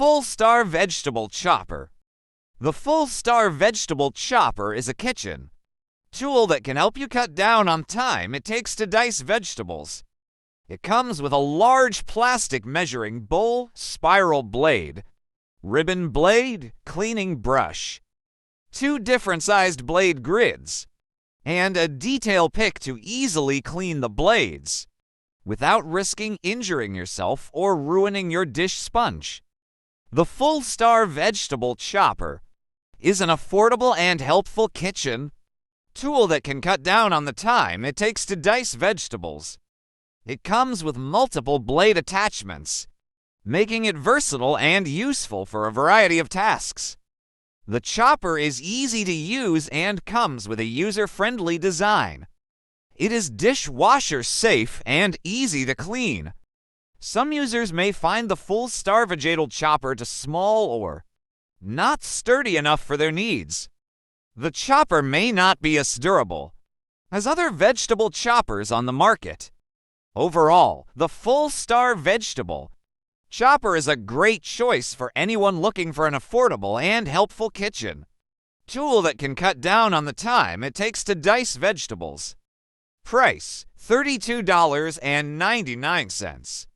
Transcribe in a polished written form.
Fullstar Vegetable Chopper. The Fullstar Vegetable Chopper is a kitchen tool that can help you cut down on time it takes to dice vegetables. It comes with a large plastic measuring bowl, spiral blade, ribbon blade, cleaning brush, 2 different sized blade grids, and a detail pick to easily clean the blades without risking injuring yourself or ruining your dish sponge. The Fullstar Vegetable Chopper is an affordable and helpful kitchen tool that can cut down on the time it takes to dice vegetables. It comes with multiple blade attachments, making it versatile and useful for a variety of tasks. The chopper is easy to use and comes with a user-friendly design. It is dishwasher safe and easy to clean. Some users may find the Fullstar Vegetable Chopper too small or not sturdy enough for their needs. The chopper may not be as durable as other vegetable choppers on the market. Overall, the Fullstar Vegetable Chopper is a great choice for anyone looking for an affordable and helpful kitchen tool that can cut down on the time it takes to dice vegetables. Price: $32.99.